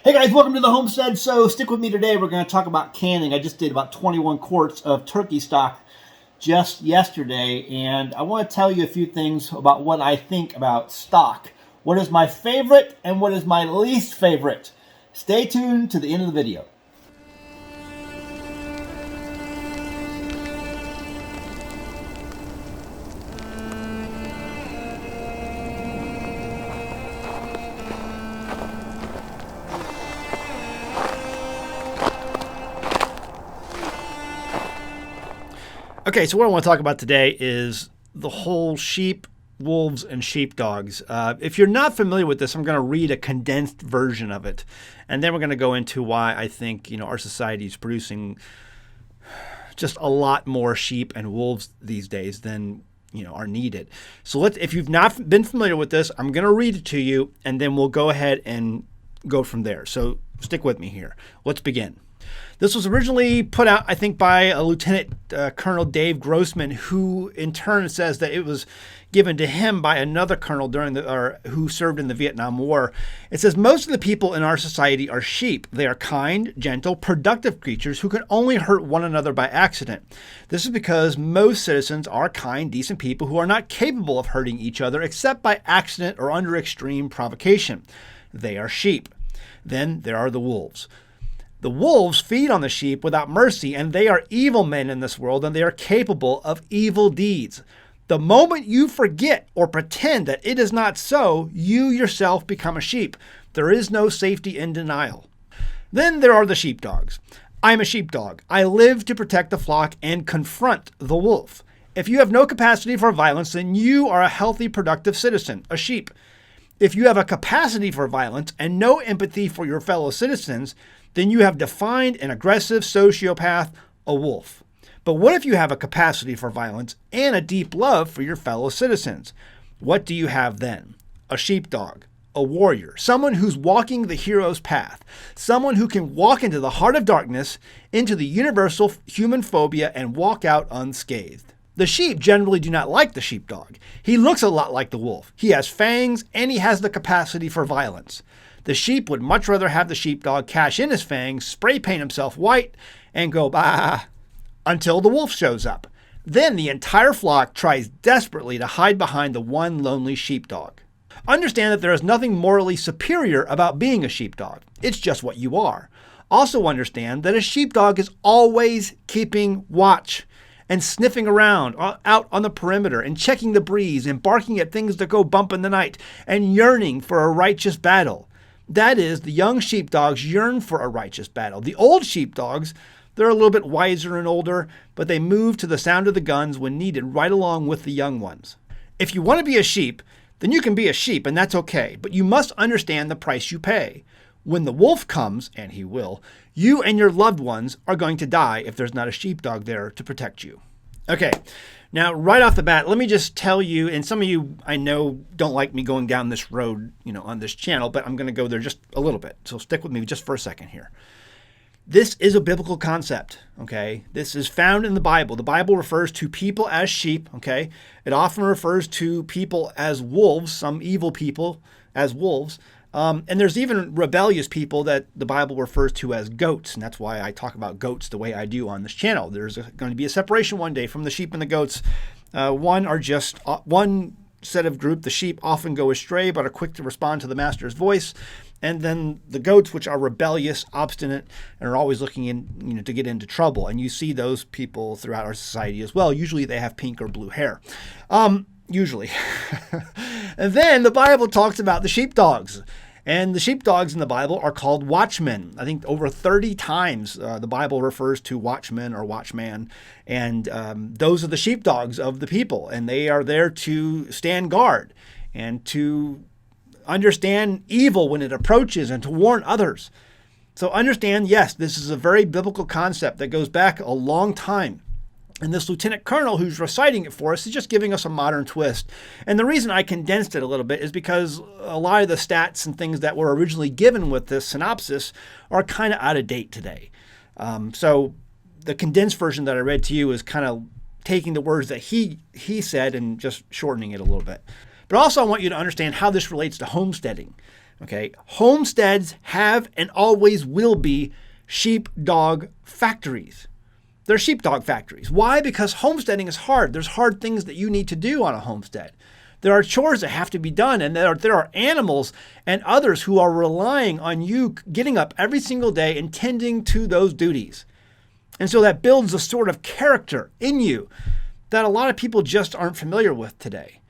Hey guys, welcome to the Homestead. So stick with me today. We're going to talk about canning. I just did about 21 quarts of turkey stock just yesterday, and I want to tell you a few things about what I think about stock. What is my favorite and what is my least favorite? Stay tuned to the end of the video. Okay, so what I want to talk about today is the whole sheep, wolves, and sheepdogs. If you're not familiar with this, I'm going to read a condensed version of it, and then we're going to go into why I think our society is producing just a lot more sheep and wolves these days than are needed. So if you've not been familiar with this, I'm going to read it to you, and then we'll go ahead and go from there. So stick with me here. Let's begin. This was originally put out, I think, by a Lieutenant Colonel Dave Grossman, who in turn says that it was given to him by another colonel who served in the Vietnam War. It says, most of the people in our society are sheep. They are kind, gentle, productive creatures who can only hurt one another by accident. This is because most citizens are kind, decent people who are not capable of hurting each other except by accident or under extreme provocation. They are sheep. Then there are the wolves. The wolves feed on the sheep without mercy, and they are evil men in this world, and they are capable of evil deeds. The moment you forget or pretend that it is not so, you yourself become a sheep. There is no safety in denial. Then there are the sheepdogs. I'm a sheepdog. I live to protect the flock and confront the wolf. If you have no capacity for violence, then you are a healthy, productive citizen, a sheep. If you have a capacity for violence and no empathy for your fellow citizens, then you have defined an aggressive sociopath, a wolf. But what if you have a capacity for violence and a deep love for your fellow citizens? What do you have then? A sheepdog, a warrior, someone who's walking the hero's path, someone who can walk into the heart of darkness, into the universal human phobia, and walk out unscathed. The sheep generally do not like the sheepdog. He looks a lot like the wolf. He has fangs and he has the capacity for violence. The sheep would much rather have the sheepdog cash in his fangs, spray paint himself white, and go bah until the wolf shows up. Then the entire flock tries desperately to hide behind the one lonely sheepdog. Understand that there is nothing morally superior about being a sheepdog. It's just what you are. Also understand that a sheepdog is always keeping watch and sniffing around out on the perimeter and checking the breeze and barking at things that go bump in the night and yearning for a righteous battle. That is, the young sheepdogs yearn for a righteous battle. The old sheepdogs, they're a little bit wiser and older, but they move to the sound of the guns when needed right along with the young ones. If you want to be a sheep, then you can be a sheep, and that's okay, but you must understand the price you pay. When the wolf comes, and he will, you and your loved ones are going to die if there's not a sheepdog there to protect you. Okay, now right off the bat, let me just tell you, and some of you I know don't like me going down this road, on this channel, but I'm going to go there just a little bit. So stick with me just for a second here. This is a biblical concept, okay? This is found in the Bible. The Bible refers to people as sheep, okay? It often refers to people as wolves, some evil people as wolves. And there's even rebellious people that the Bible refers to as goats. And that's why I talk about goats the way I do on this channel. There's going to be a separation one day from the sheep and the goats. One set of group, the sheep often go astray, but are quick to respond to the master's voice. And then the goats, which are rebellious, obstinate, and are always looking to get into trouble. And you see those people throughout our society as well. Usually they have pink or blue hair. Usually. And then the Bible talks about the sheepdogs. And the sheepdogs in the Bible are called watchmen. I think over 30 times the Bible refers to watchmen or watchman. And those are the sheepdogs of the people. And they are there to stand guard and to understand evil when it approaches and to warn others. So understand, yes, this is a very biblical concept that goes back a long time. And this lieutenant colonel who's reciting it for us is just giving us a modern twist. And the reason I condensed it a little bit is because a lot of the stats and things that were originally given with this synopsis are kind of out of date today. So the condensed version that I read to you is kind of taking the words that he said and just shortening it a little bit. But also I want you to understand how this relates to homesteading. Okay, homesteads have and always will be sheepdog factories. They're sheepdog factories. Why? Because homesteading is hard. There's hard things that you need to do on a homestead. There are chores that have to be done, and there are animals and others who are relying on you getting up every single day and tending to those duties. And so that builds a sort of character in you that a lot of people just aren't familiar with today.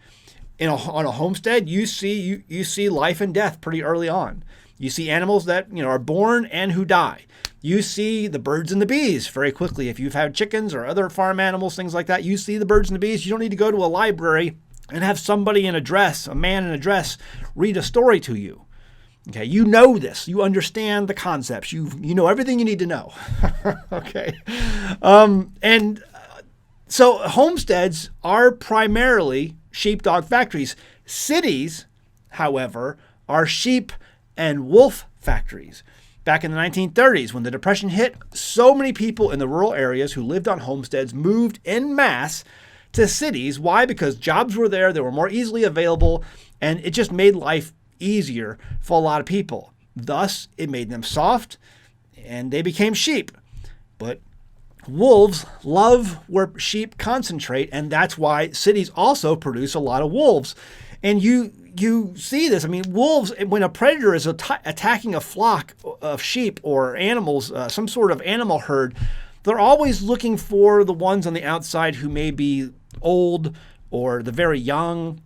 On a homestead, you see life and death pretty early on. You see animals that are born and who die. You see the birds and the bees very quickly. If you've had chickens or other farm animals, things like that, you see the birds and the bees. You don't need to go to a library and have somebody in a dress, a man in a dress, read a story to you. Okay, you know this. You understand the concepts. You know everything you need to know. Okay, so homesteads are primarily sheepdog factories. Cities, however, are sheep and wolf factories. Back in the 1930s, when the Depression hit, so many people in the rural areas who lived on homesteads moved en masse to cities. Why? Because jobs were there, they were more easily available, and it just made life easier for a lot of people. Thus, it made them soft, and they became sheep. But wolves love where sheep concentrate, and that's why cities also produce a lot of wolves. And you see this. I mean, wolves, when a predator is attacking a flock of sheep or animals, some sort of animal herd, they're always looking for the ones on the outside who may be old or the very young.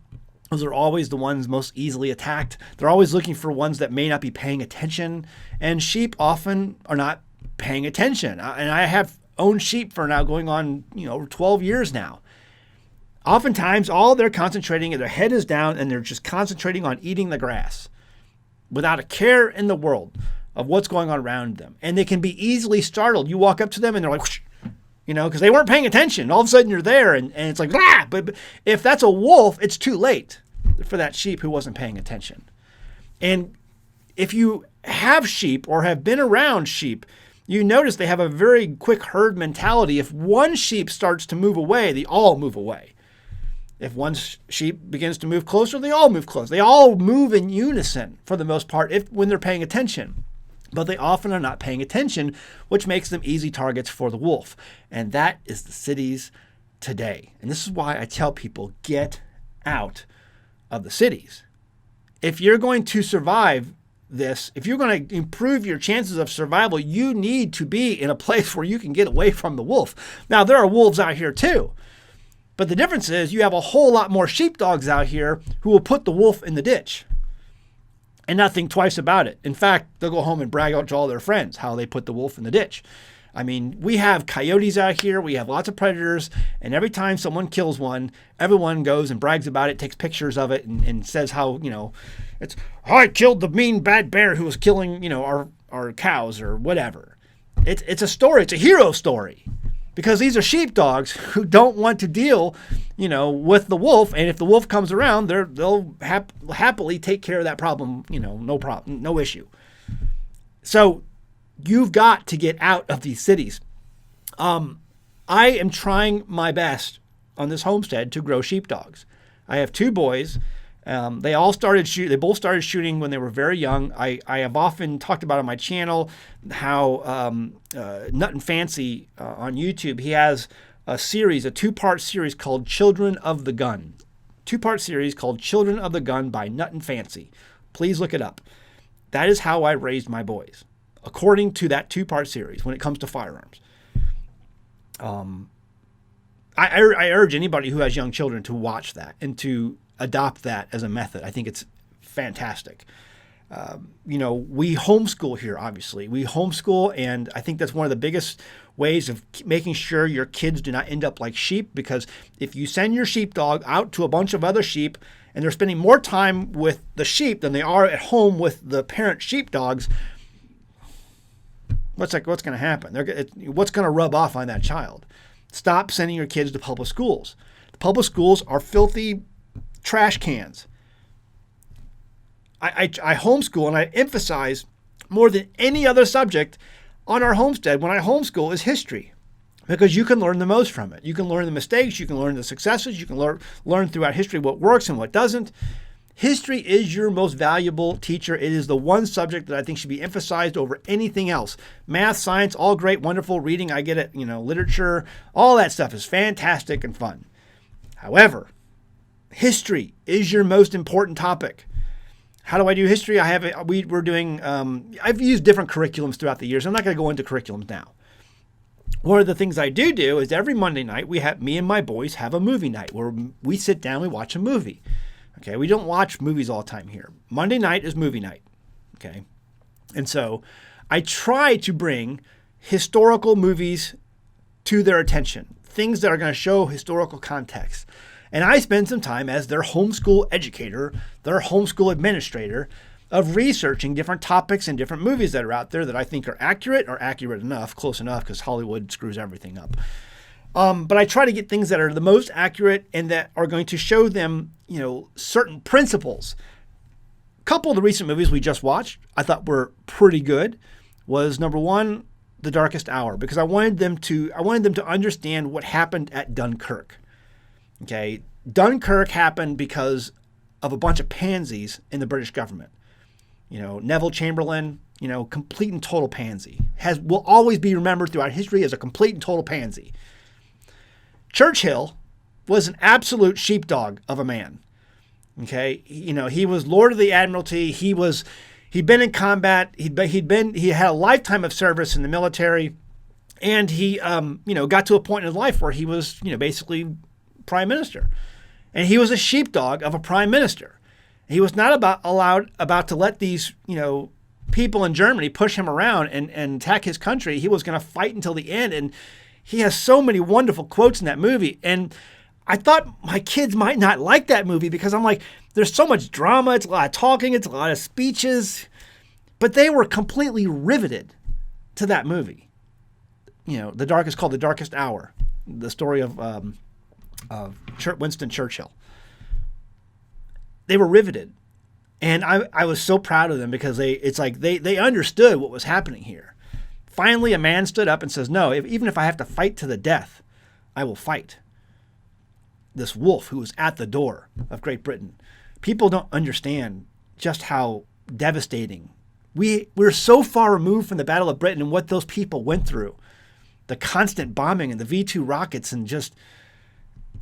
Those are always the ones most easily attacked. They're always looking for ones that may not be paying attention. And sheep often are not paying attention. And I have owned sheep for now going on, 12 years now. Oftentimes, all they're concentrating, their head is down, and they're just concentrating on eating the grass without a care in the world of what's going on around them. And they can be easily startled. You walk up to them and they're like, whoosh, because they weren't paying attention. All of a sudden you're there and it's like, ah! But if that's a wolf, it's too late for that sheep who wasn't paying attention. And if you have sheep or have been around sheep, you notice they have a very quick herd mentality. If one sheep starts to move away, they all move away. If one sheep begins to move closer, they all move closer. They all move in unison for the most part when they're paying attention. But they often are not paying attention, which makes them easy targets for the wolf. And that is the cities today. And this is why I tell people, get out of the cities. If you're going to survive this, if you're going to improve your chances of survival, you need to be in a place where you can get away from the wolf. Now, there are wolves out here too. But the difference is you have a whole lot more sheepdogs out here who will put the wolf in the ditch and not think twice about it. In fact, they'll go home and brag out to all their friends how they put the wolf in the ditch. I mean, we have coyotes out here. We have lots of predators. And every time someone kills one, everyone goes and brags about it, takes pictures of it, and says how, it's, I killed the mean bad bear who was killing, our cows or whatever. It's a story. It's a hero story. Because these are sheepdogs who don't want to deal, with the wolf. And if the wolf comes around, they'll happily take care of that problem, no problem, no issue. So you've got to get out of these cities. I am trying my best on this homestead to grow sheepdogs. I have two boys. They both started shooting when they were very young. I have often talked about on my channel how Nut and Fancy on YouTube, he has a two-part series called Children of the Gun. Two-part series called Children of the Gun by Nut and Fancy. Please look it up. That is how I raised my boys, according to that two-part series when it comes to firearms. I urge anybody who has young children to watch that and to adopt that as a method. I think it's fantastic. We homeschool here, obviously. We homeschool, and I think that's one of the biggest ways of making sure your kids do not end up like sheep, because if you send your sheepdog out to a bunch of other sheep and they're spending more time with the sheep than they are at home with the parent sheepdogs, what's going to happen? What's going to rub off on that child? Stop sending your kids to public schools. The public schools are filthy trash cans. I homeschool, and I emphasize more than any other subject on our homestead when I homeschool is history, because you can learn the most from it. You can learn the mistakes, you can learn the successes, you can learn throughout history what works and what doesn't. History is your most valuable teacher. It is the one subject that I think should be emphasized over anything else. Math, science, all great, wonderful. Reading, I get it. Literature, all that stuff is fantastic and fun. However, history is your most important topic. How do I do history? We're doing, I've used different curriculums throughout the years. I'm not going to go into curriculums now. One of the things I do is every Monday night, me and my boys have a movie night where we sit down, we watch a movie. Okay, we don't watch movies all the time here. Monday night is movie night. Okay, and so I try to bring historical movies to their attention, things that are going to show historical context. And I spend some time as their homeschool educator, their homeschool administrator, of researching different topics and different movies that are out there that I think are accurate or accurate enough, close enough, because Hollywood screws everything up. But I try to get things that are the most accurate and that are going to show them, certain principles. A couple of the recent movies we just watched I thought were pretty good. Was number one, The Darkest Hour, because I wanted them to understand what happened at Dunkirk. Okay, Dunkirk happened because of a bunch of pansies in the British government. Neville Chamberlain, complete and total pansy. Will always be remembered throughout history as a complete and total pansy. Churchill was an absolute sheepdog of a man. Okay, he was Lord of the Admiralty. He'd been in combat. He had a lifetime of service in the military, and he got to a point in his life where he was basically prime minister, and he was a sheepdog of a prime minister. He was not about to let these people in Germany push him around and attack his country. He was going to fight until the end, and he has so many wonderful quotes in that movie. And I thought my kids might not like that movie because I'm like, there's so much drama. It's a lot of talking. It's a lot of speeches. But they were completely riveted to that movie. It's called The Darkest Hour, the story of Winston Churchill. They were riveted. And I was so proud of them because they understood what was happening here. Finally, a man stood up and says, no, even if I have to fight to the death, I will fight. This wolf who was at the door of Great Britain. People don't understand just how devastating. We're so far removed from the Battle of Britain and what those people went through. The constant bombing and the V-2 rockets and just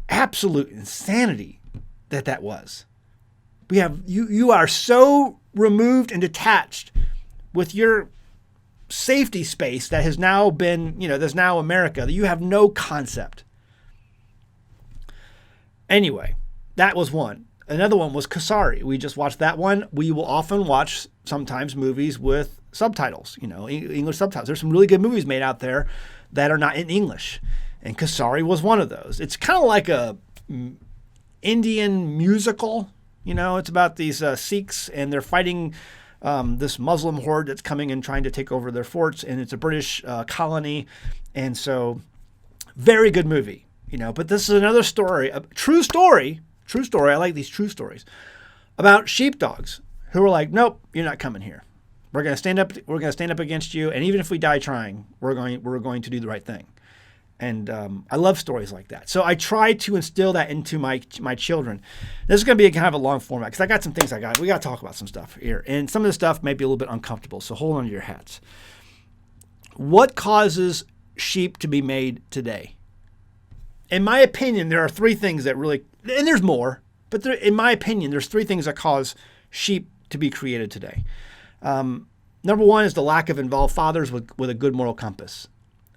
absolute insanity that was. We have you are so removed and detached with your safety space that has now been, there's now America, that you have no concept. Anyway, that was one. Another one was Kasari. We just watched that one. We will often watch sometimes movies with subtitles, English subtitles. There's some really good movies made out there that are not in English. And Kasari was one of those. It's kind of like a Indian musical. It's about these Sikhs and they're fighting this Muslim horde that's coming and trying to take over their forts. And it's a British colony. And so very good movie, but this is another story, a true story. I like these true stories about sheepdogs who were like, nope, you're not coming here. We're going to stand up. We're going to stand up against you. And even if we die trying, we're going to do the right thing. And I love stories like that. So I try to instill that into my children. This is going to be kind of a long format because I got some things we got to talk about some stuff here. And some of the stuff may be a little bit uncomfortable. So hold on to your hats. What causes sheep to be made today? In my opinion, there are three things that really, and there's more, but in my opinion, there's three things that cause sheep to be created today. Number one is the lack of involved fathers with a good moral compass.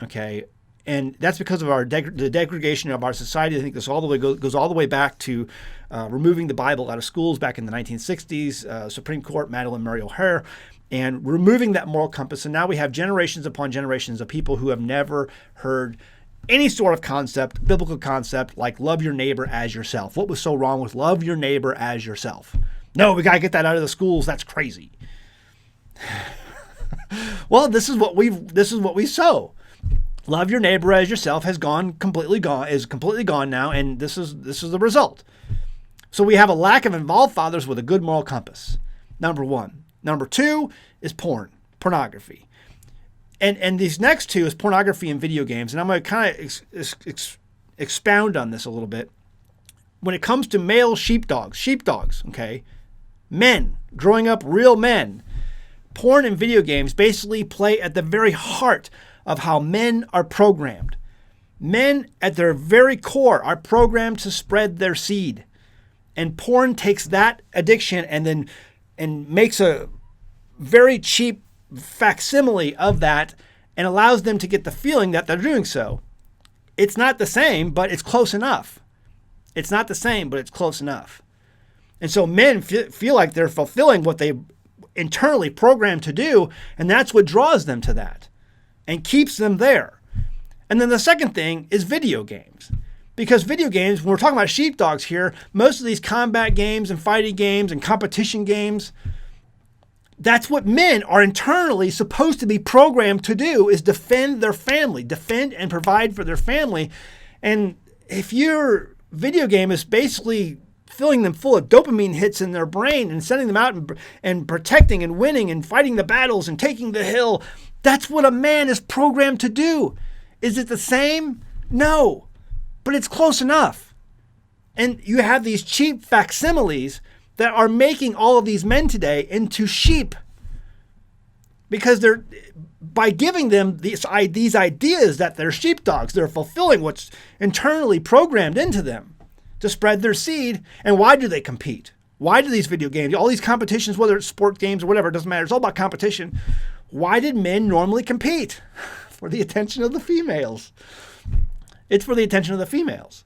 Okay. And that's because of the degradation of our society. I think this goes all the way back to removing the Bible out of schools back in the 1960s, Supreme Court, Madeleine Murray O'Hair, and removing that moral compass. And now we have generations upon generations of people who have never heard any sort of concept, biblical concept, like love your neighbor as yourself. What was so wrong with love your neighbor as yourself? No, we got to get that out of the schools. That's crazy. Well, this is what we sow. Love your neighbor as yourself is completely gone now, and this is the result. So we have a lack of involved fathers with a good moral compass. Number one. Number two is pornography. And these next two is pornography and video games. And I'm going to kind of expound on this a little bit. When it comes to male sheepdogs, okay, Men, growing up real men. Porn and video games basically play at the very heart of how men are programmed. Men at their very core are programmed to spread their seed. And porn takes that addiction and makes a very cheap facsimile of that and allows them to get the feeling that they're doing so. It's not the same, but it's close enough. It's not the same, but it's close enough. And so men feel like they're fulfilling what they internally programmed to do, and that's what draws them to that and keeps them there. And then the second thing is video games. Because video games, when we're talking about sheepdogs here, most of these combat games and fighting games and competition games, that's what men are internally supposed to be programmed to do, is defend their family, defend and provide for their family. And if your video game is basically filling them full of dopamine hits in their brain and sending them out and protecting and winning and fighting the battles and taking the hill, that's what a man is programmed to do. Is it the same? No, but it's close enough. And you have these cheap facsimiles that are making all of these men today into sheep, because they're, by giving them these ideas that they're sheepdogs, they're fulfilling what's internally programmed into them to spread their seed. And why do they compete? Why do these video games, all these competitions, whether it's sport games or whatever, it doesn't matter, it's all about competition. Why did men normally compete? For the attention of the females. It's for the attention of the females,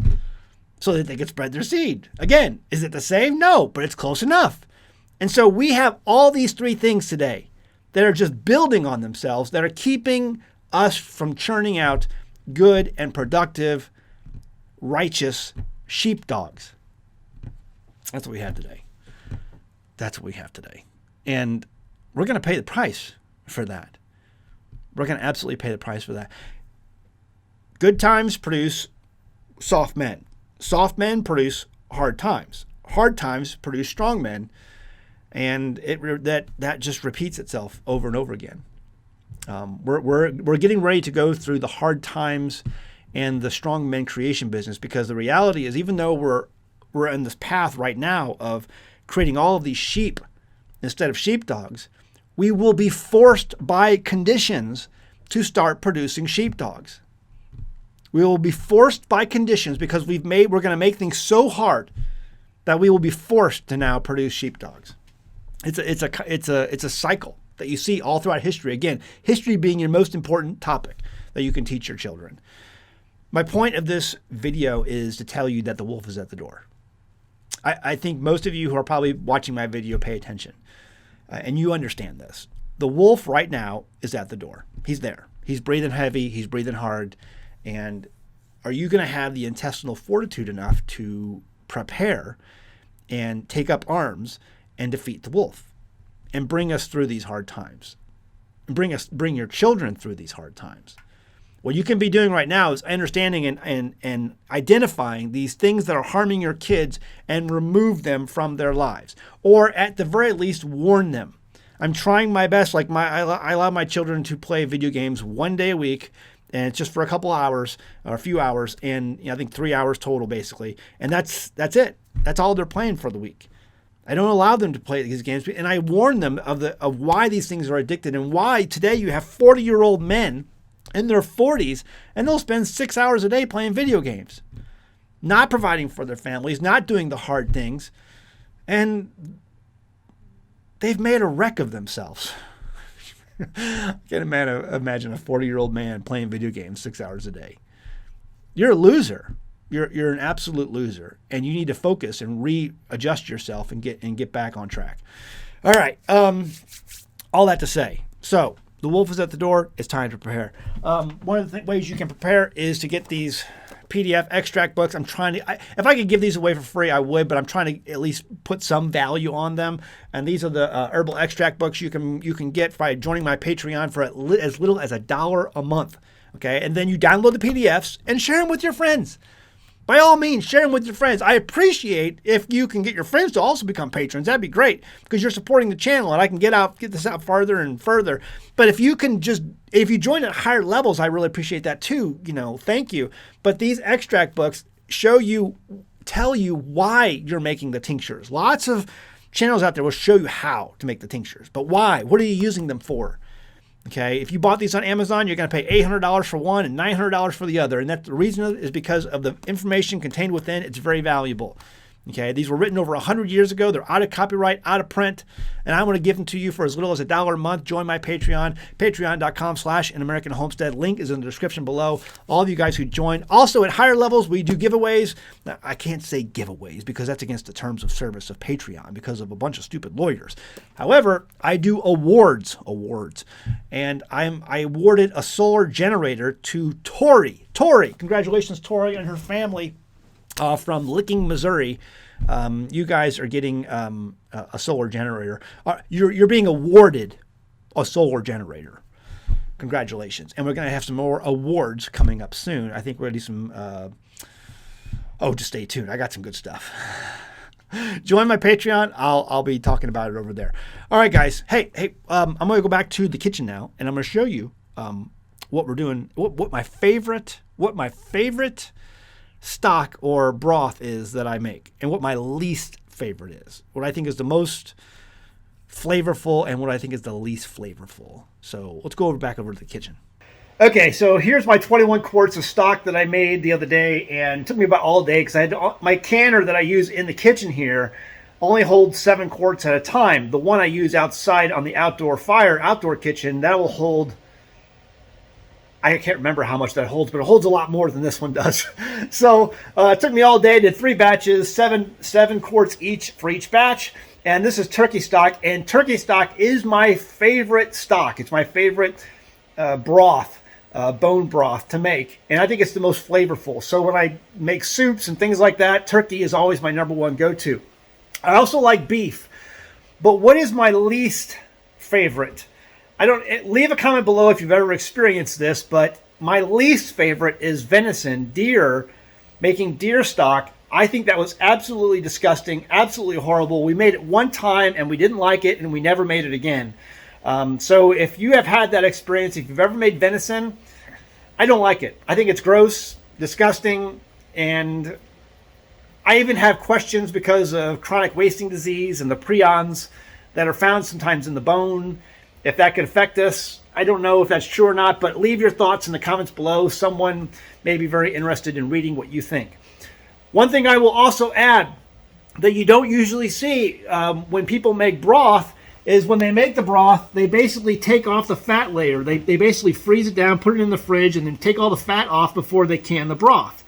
so that they can spread their seed. Again, is it the same? No, but it's close enough. And so we have all these three things today that are just building on themselves, that are keeping us from churning out good and productive, righteous sheepdogs. That's what we have today. That's what we have today. And we're going to pay the price for that. We're going to absolutely pay the price for that. Good times produce soft men. Soft men produce hard times. Hard times produce strong men. And that just repeats itself over and over again. We're getting ready to go through the hard times and the strong men creation business, because the reality is, even though we're in this path right now of creating all of these sheep instead of sheepdogs, we will be forced by conditions to start producing sheepdogs. We will be forced by conditions, because we're going to make things so hard that we will be forced to now produce sheepdogs. It's a cycle that you see all throughout history. Again, history being your most important topic that you can teach your children. My point of this video is to tell you that the wolf is at the door. I think most of you who are probably watching my video pay attention, and you understand this. The wolf right now is at the door. He's there. He's breathing heavy. He's breathing hard. And are you going to have the intestinal fortitude enough to prepare and take up arms and defeat the wolf and bring us through these hard times? And bring your children through these hard times. What you can be doing right now is understanding and identifying these things that are harming your kids and remove them from their lives, or at the very least warn them. I'm trying my best. Like I allow my children to play video games one day a week, and it's just for a couple hours or a few hours, and I think 3 hours total basically, and that's it. That's all they're playing for the week. I don't allow them to play these games, and I warn them of why these things are addicted, and why today you have 40-year-old men in their 40s, and they'll spend 6 hours a day playing video games, not providing for their families, not doing the hard things, and they've made a wreck of themselves. I can't imagine a 40-year-old man playing video games 6 hours a day. You're a loser. You're an absolute loser, and you need to focus and readjust yourself and get back on track. All right, all that to say, so the wolf is at the door. It's time to prepare. One of the ways you can prepare is to get these PDF extract books. I'm trying to, if I could give these away for free, I would, but I'm trying to at least put some value on them. And these are the herbal extract books you can get by joining my Patreon for as little as $1 a month. Okay, and then you download the PDFs and share them with your friends. By all means, share them with your friends. I appreciate if you can get your friends to also become patrons. That'd be great, because you're supporting the channel, and I can get this out farther and further. But if you join at higher levels, I really appreciate that too. Thank you. But these extract books tell you why you're making the tinctures. Lots of channels out there will show you how to make the tinctures. But why? What are you using them for? Okay, if you bought these on Amazon, you're going to pay $800 for one and $900 for the other. And the reason is because of the information contained within. It's very valuable. Okay, these were written over 100 years ago. They're out of copyright, out of print, and I want to give them to you for as little as $1 a month. Join my Patreon, patreon.com/AnAmericanHomestead. Link is in the description below. All of you guys who join. Also, at higher levels, we do giveaways. Now, I can't say giveaways because that's against the terms of service of Patreon because of a bunch of stupid lawyers. However, I do awards, and I awarded a solar generator to Tori. Congratulations, Tori, and her family. From Licking, Missouri. You guys are getting a solar generator. You're being awarded a solar generator. Congratulations. And we're going to have some more awards coming up soon. I think we're going to do some... just stay tuned. I got some good stuff. Join my Patreon. I'll be talking about it over there. All right, guys. Hey, I'm going to go back to the kitchen now, and I'm going to show you what we're doing, what my favorite stock or broth is that I make, and what my least favorite is, what I think is the most flavorful and what I think is the least flavorful. So let's go back over to the kitchen. Okay, so here's my 21 quarts of stock that I made the other day, and it took me about all day because I had my canner that I use in the kitchen here only holds 7 quarts at a time. The one I use outside on the outdoor kitchen, that will hold, I can't remember how much that holds, but it holds a lot more than this one does. So it took me all day, did 3 batches, 7 quarts each for each batch. And this is turkey stock, and turkey stock is my favorite stock. It's my favorite broth, bone broth to make, and I think it's the most flavorful. So when I make soups and things like that, turkey is always my #1 go-to. I also like beef, but what is my least favorite? Leave a comment below if you've ever experienced this, but my least favorite is venison, deer, making deer stock. I think that was absolutely disgusting, absolutely horrible. We made it one time and we didn't like it, and we never made it again. So if you have had that experience, if you've ever made venison, I don't like it. I think it's gross, disgusting, and I even have questions because of chronic wasting disease and the prions that are found sometimes in the bone. If that could affect us, I don't know if that's true or not, but leave your thoughts in the comments below. Someone may be very interested in reading what you think. One thing I will also add that you don't usually see when people make broth is when they make the broth, they basically take off the fat layer. They basically freeze it down, put it in the fridge, and then take all the fat off before they can the broth.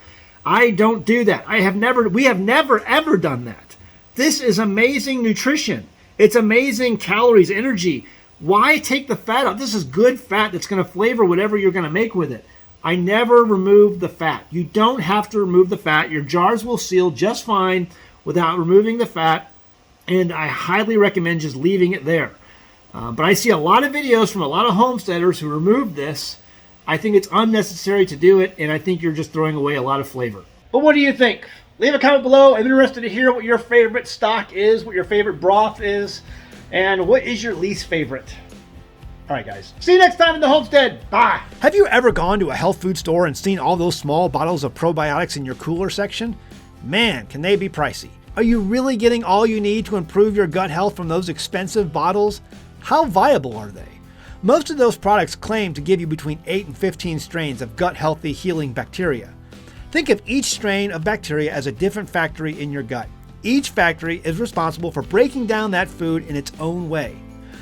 I don't do that. We have never, ever done that. This is amazing nutrition. It's amazing calories, energy. Why take the fat out? This is good fat that's going to flavor whatever you're going to make with it. I never remove the fat. You don't have to remove the fat. Your jars will seal just fine without removing the fat, and I highly recommend just leaving it there. But I see a lot of videos from a lot of homesteaders who remove this. I think it's unnecessary to do it, and I think you're just throwing away a lot of flavor. But what do you think? Leave a comment below. I'm interested to hear what your favorite stock is, what your favorite broth is, and what is your least favorite. All right, guys. See you next time in the homestead. Bye. Have you ever gone to a health food store and seen all those small bottles of probiotics in your cooler section? Man, can they be pricey. Are you really getting all you need to improve your gut health from those expensive bottles? How viable are they? Most of those products claim to give you between 8 and 15 strains of gut-healthy healing bacteria. Think of each strain of bacteria as a different factory in your gut. Each factory is responsible for breaking down that food in its own way.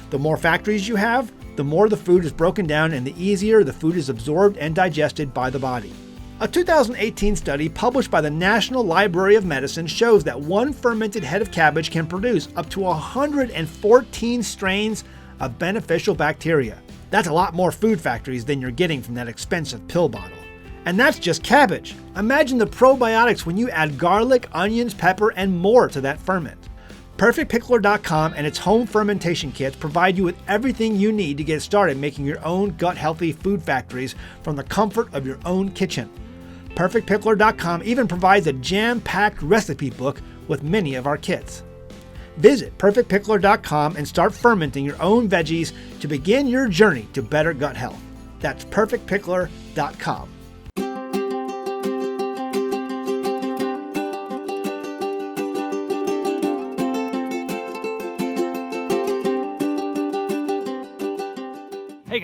The more factories you have, the more the food is broken down and the easier the food is absorbed and digested by the body. A 2018 study published by the National Library of Medicine shows that one fermented head of cabbage can produce up to 114 strains of beneficial bacteria. That's a lot more food factories than you're getting from that expensive pill bottle. And that's just cabbage. Imagine the probiotics when you add garlic, onions, pepper, and more to that ferment. PerfectPickler.com and its home fermentation kits provide you with everything you need to get started making your own gut-healthy food factories from the comfort of your own kitchen. PerfectPickler.com even provides a jam-packed recipe book with many of our kits. Visit PerfectPickler.com and start fermenting your own veggies to begin your journey to better gut health. That's PerfectPickler.com.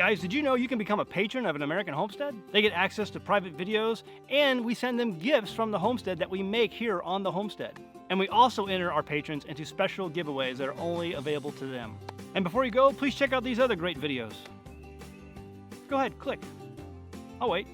guys, did you know you can become a patron of an American Homestead? They get access to private videos, and we send them gifts from the homestead that we make here on the homestead. And we also enter our patrons into special giveaways that are only available to them. And before you go, please check out these other great videos. Go ahead, click. I'll wait.